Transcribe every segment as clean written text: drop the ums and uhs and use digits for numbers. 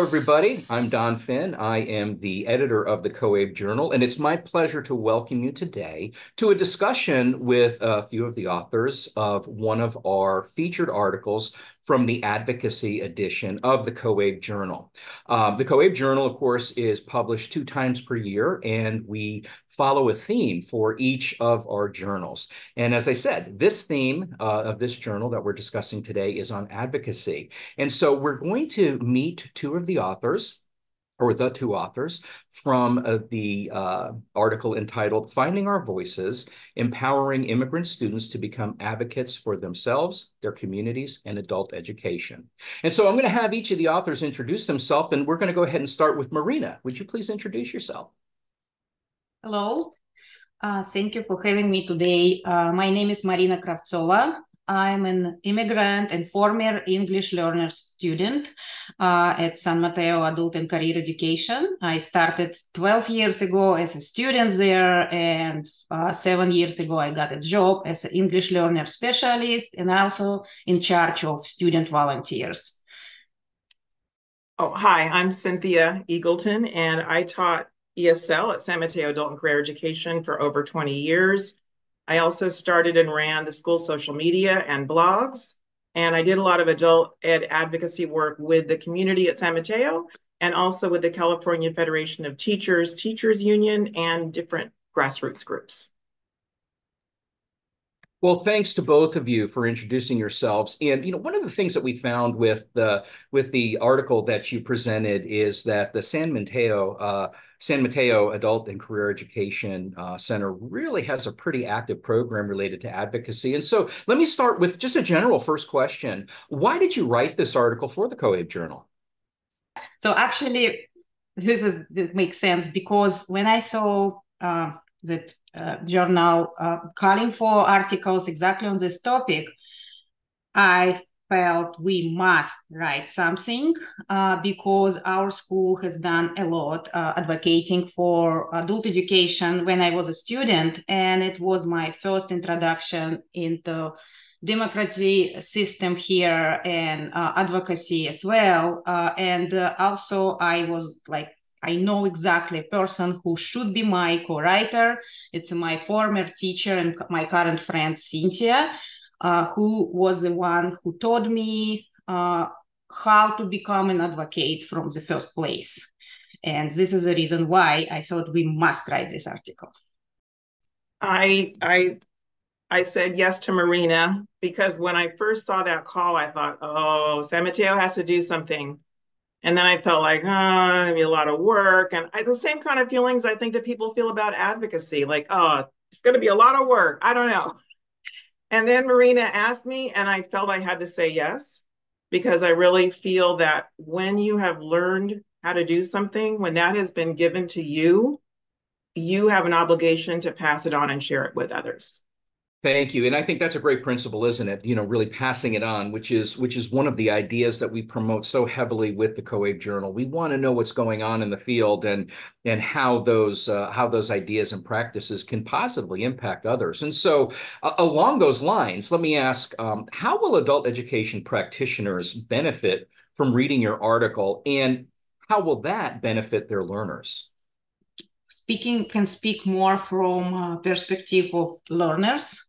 Hello, everybody. I'm Don Finn. I am the editor of the COABE Journal, and it's my pleasure to welcome you today to a discussion with a few of the authors of one of our featured articles from the Advocacy edition of the COABE Journal. The COABE Journal, of course, is published 2 times per year, and we follow a theme for each of our journals. And as I said, this theme of this journal that we're discussing today is on advocacy. And so we're going to meet two of the authors, or the two authors, from the article entitled Finding Our Voices, Empowering Immigrant Students to Become Advocates for Themselves, Their Communities, and Adult Education. And so I'm going to have each of the authors introduce themselves, and we're going to go ahead and start with Marina. Would you please introduce yourself? Hello. Thank you for having me today. My name is Marina Kravtsova. I'm an immigrant and former English learner student at San Mateo Adult and Career Education. I started 12 years ago as a student there, and 7 years ago I got a job as an English learner specialist and also in charge of student volunteers. Oh, hi, I'm Cynthia Eagleton, and I taught ESL at San Mateo Adult and Career Education for over 20 years. I also started and ran the school social media and blogs, and I did a lot of adult ed advocacy work with the community at San Mateo and also with the California Federation of Teachers, Teachers Union, and different grassroots groups. Well, thanks to both of you for introducing yourselves. And one of the things that we found with the article that you presented is that the San Mateo Adult and Career Education Center really has a pretty active program related to advocacy. And so let me start with just a general first question. Why did you write this article for the COABE Journal? So actually, this makes sense because when I saw that journal calling for articles exactly on this topic, I felt we must write something because our school has done a lot advocating for adult education when I was a student, and it was my first introduction into democracy system here and advocacy as well. And also I was like, I know exactly a person who should be my co-writer. It's my former teacher and my current friend, Cynthia, who was the one who taught me how to become an advocate from the first place. And this is the reason why I thought we must write this article. I said yes to Marina because when I first saw that call, I thought, oh, San Mateo has to do something. And then I felt like, oh, it'd be a lot of work. And the same kind of feelings I think that people feel about advocacy, like, oh, it's going to be a lot of work. I don't know. And then Marina asked me, and I felt I had to say yes, because I really feel that when you have learned how to do something, when that has been given to you, you have an obligation to pass it on and share it with others. Thank you. And I think that's a great principle, isn't it? Really passing it on, which is one of the ideas that we promote so heavily with the COABE Journal. We want to know what's going on in the field and how those ideas and practices can positively impact others. And so along those lines, let me ask, how will adult education practitioners benefit from reading your article, and how will that benefit their learners? Can speak more from perspective of learners.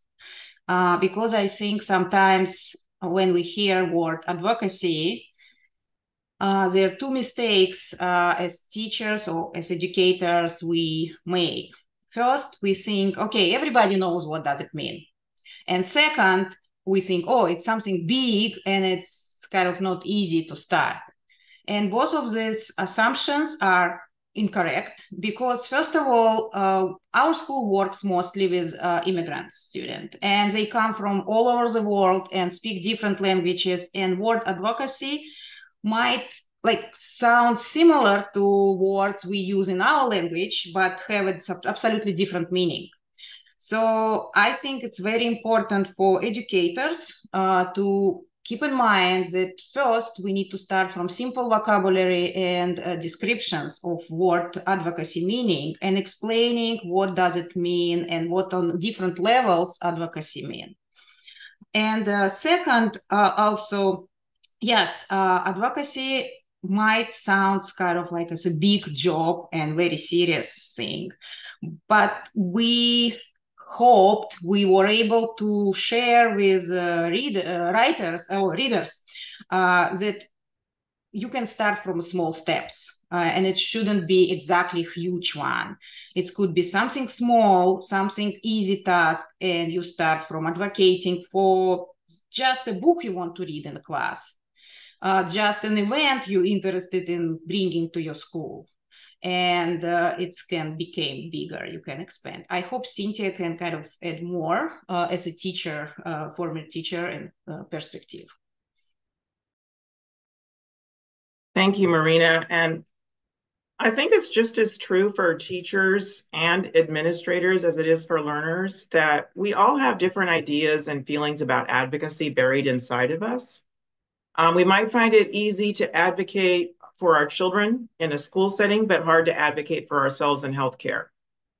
Because I think sometimes when we hear word advocacy, there are two mistakes as teachers or as educators we make. First, we think, okay, everybody knows what does it mean. And second, we think, oh, it's something big and it's kind of not easy to start. And both of these assumptions are incorrect because, first of all, our school works mostly with immigrant students, and they come from all over the world and speak different languages, and word advocacy might sound similar to words we use in our language, but have an absolutely different meaning. So I think it's very important for educators to keep in mind that first we need to start from simple vocabulary and descriptions of word advocacy meaning and explaining what does it mean and what on different levels advocacy mean. And second, also, yes, advocacy might sound kind of like as a big job and very serious thing, but we hoped we were able to share with writers or readers that you can start from small steps. And it shouldn't be exactly a huge one. It could be something small, something easy task, and you start from advocating for just a book you want to read in the class, just an event you're interested in bringing to your school. And it can become bigger, you can expand. I hope Cynthia can kind of add more as a teacher, former teacher, and perspective. Thank you, Marina. And I think it's just as true for teachers and administrators as it is for learners that we all have different ideas and feelings about advocacy buried inside of us. We might find it easy to advocate for our children in a school setting, but hard to advocate for ourselves in healthcare.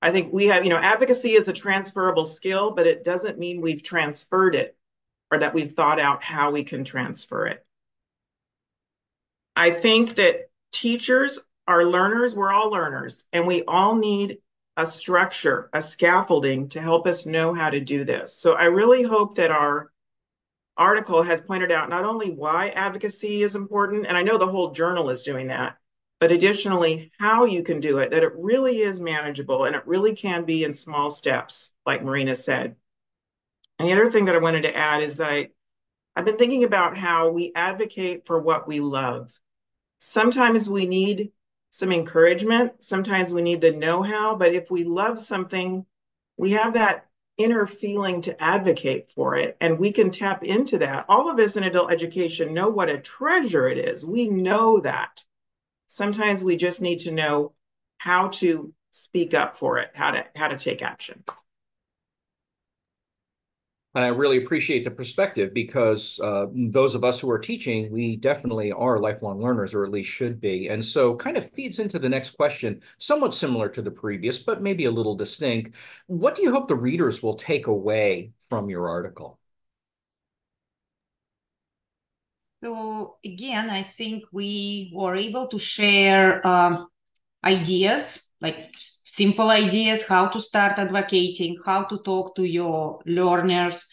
I think we have, advocacy is a transferable skill, but it doesn't mean we've transferred it or that we've thought out how we can transfer it. I think that teachers are learners, we're all learners, and we all need a structure, a scaffolding to help us know how to do this. So I really hope that our article has pointed out not only why advocacy is important, and I know the whole journal is doing that, but additionally, how you can do it, that it really is manageable and it really can be in small steps, like Marina said. And the other thing that I wanted to add is that I've been thinking about how we advocate for what we love. Sometimes we need some encouragement. Sometimes we need the know-how, but if we love something, we have that inner feeling to advocate for it, and we can tap into that. All of us in adult education know what a treasure it is. We know that. Sometimes we just need to know how to speak up for it, how to take action. And I really appreciate the perspective because those of us who are teaching, we definitely are lifelong learners, or at least should be. And so kind of feeds into the next question, somewhat similar to the previous, but maybe a little distinct. What do you hope the readers will take away from your article? So again, I think we were able to share ideas, like simple ideas, how to start advocating, how to talk to your learners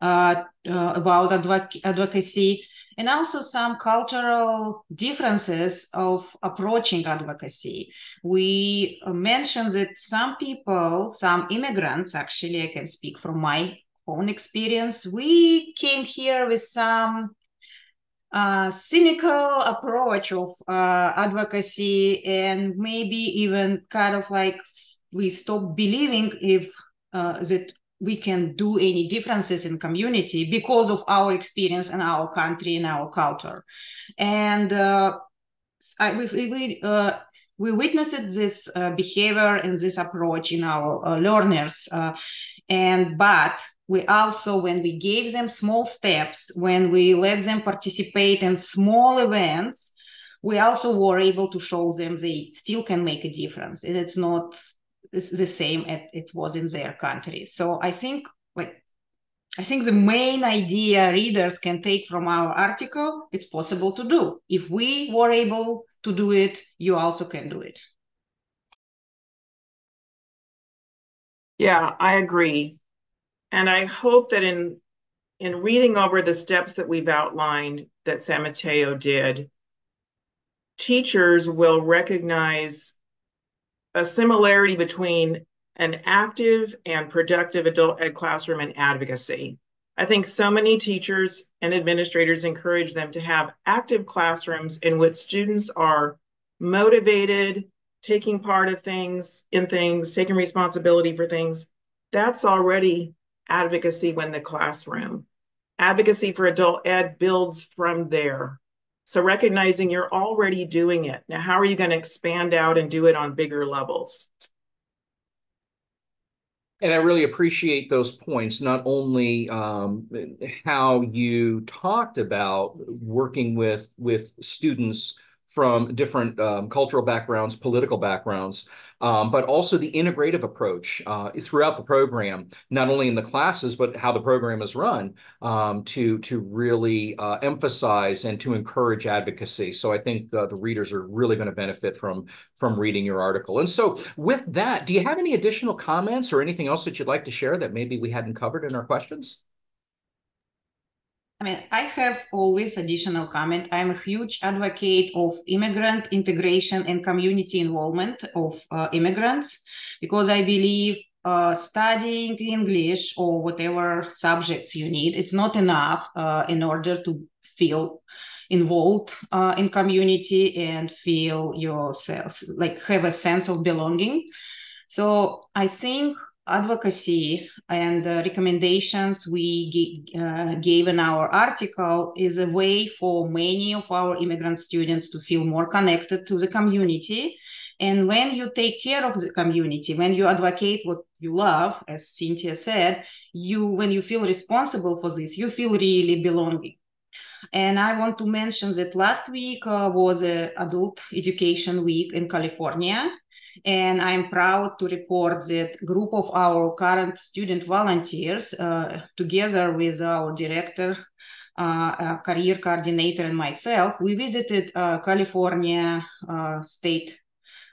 about advocacy, and also some cultural differences of approaching advocacy. We mentioned that some people, some immigrants, actually, I can speak from my own experience, we came here with some cynical approach of advocacy, and maybe even kind of like we stop believing if that we can do any differences in community because of our experience in our country and our culture. And we witnessed this behavior and this approach in our learners. But we also, when we gave them small steps, when we let them participate in small events, we also were able to show them they still can make a difference. And it's not the same as it was in their country. So I think the main idea readers can take from our article, it's possible to do. If we were able to do it, you also can do it. Yeah, I agree. And I hope that in reading over the steps that we've outlined that San Mateo did, teachers will recognize a similarity between an active and productive adult ed classroom and advocacy. I think so many teachers and administrators encourage them to have active classrooms in which students are motivated, taking part of things, taking responsibility for things. That's already advocacy when the classroom. Advocacy for adult ed builds from there. So recognizing you're already doing it. Now, how are you going to expand out and do it on bigger levels? And I really appreciate those points, not only how you talked about working with students from different cultural backgrounds, political backgrounds, but also the integrative approach throughout the program, not only in the classes, but how the program is run, to really emphasize and to encourage advocacy. So I think the readers are really going to benefit from reading your article. And so with that, do you have any additional comments or anything else that you'd like to share that maybe we hadn't covered in our questions? I mean, I have always additional comment. I'm a huge advocate of immigrant integration and community involvement of immigrants, because I believe studying English or whatever subjects you need, it's not enough in order to feel involved in community and feel yourself, like have a sense of belonging. So I think advocacy and the recommendations we gave in our article is a way for many of our immigrant students to feel more connected to the community. And when you take care of the community, when you advocate what you love, as Cynthia said, when you feel responsible for this, you feel really belonging. And I want to mention that last week was an adult education week in California. And I'm proud to report that group of our current student volunteers, together with our director, career coordinator, and myself, we visited California state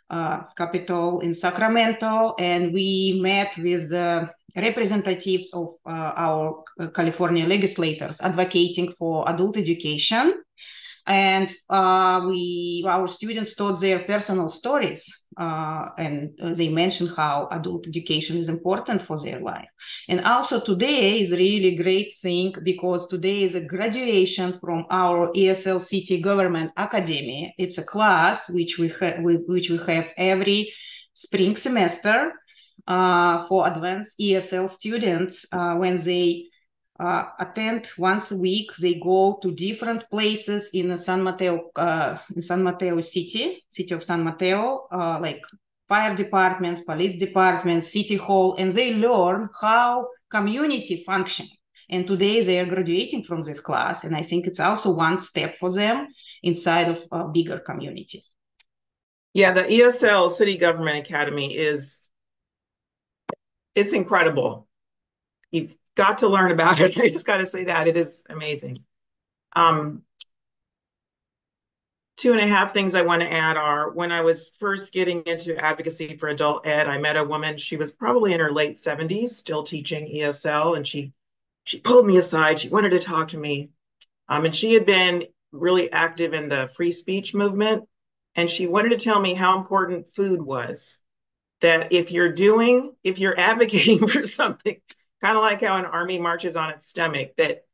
capital in Sacramento, and we met with representatives of our California legislators advocating for adult education. And our students told their personal stories, and they mentioned how adult education is important for their life. And also today is really great thing, because today is a graduation from our ESL City Government Academy. It's a class which we have every spring semester for advanced ESL students. When they attend once a week, they go to different places in San Mateo city of San Mateo, like fire departments, police departments, city hall, and they learn how community function. And today they are graduating from this class, and I think it's also one step for them inside of a bigger community. Yeah, the ESL City Government Academy it's incredible. You've got to learn about it. I just got to say that it is amazing. 2.5 things I want to add are, when I was first getting into advocacy for adult ed, I met a woman. She was probably in her late 70s, still teaching ESL, and she pulled me aside. She wanted to talk to me, and she had been really active in the free speech movement, and she wanted to tell me how important food was. That if you're advocating for something, kind of like how an army marches on its stomach, that,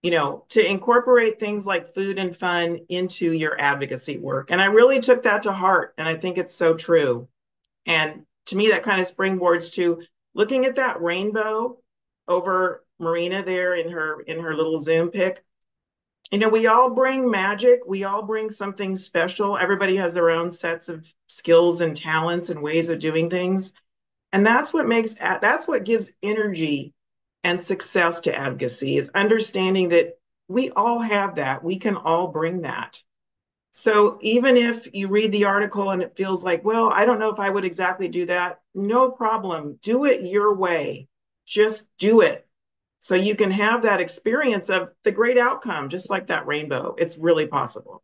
to incorporate things like food and fun into your advocacy work. And I really took that to heart, and I think it's so true. And to me, that kind of springboards to looking at that rainbow over Marina there in her little Zoom pic. We all bring magic. We all bring something special. Everybody has their own sets of skills and talents and ways of doing things. And that's what gives energy and success to advocacy, is understanding that we all have that. We can all bring that. So even if you read the article and it feels like, well, I don't know if I would exactly do that, no problem. Do it your way. Just do it. So you can have that experience of the great outcome, just like that rainbow. It's really possible.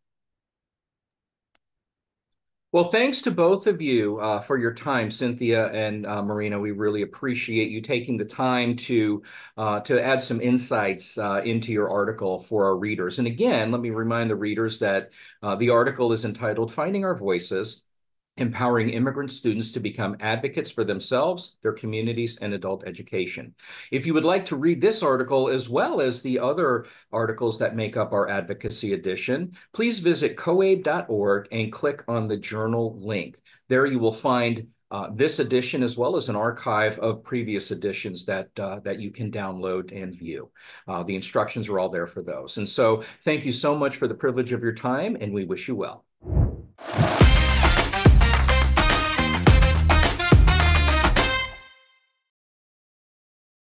Well, thanks to both of you for your time, Cynthia and Marina. We really appreciate you taking the time to add some insights into your article for our readers. And again, let me remind the readers that the article is entitled "Finding Our Voices: Empowering Immigrant Students to Become Advocates for Themselves, Their Communities, and Adult Education." If you would like to read this article as well as the other articles that make up our advocacy edition, please visit COABE.org and click on the journal link. There you will find this edition as well as an archive of previous editions that you can download and view. The instructions are all there for those. And so thank you so much for the privilege of your time, and we wish you well.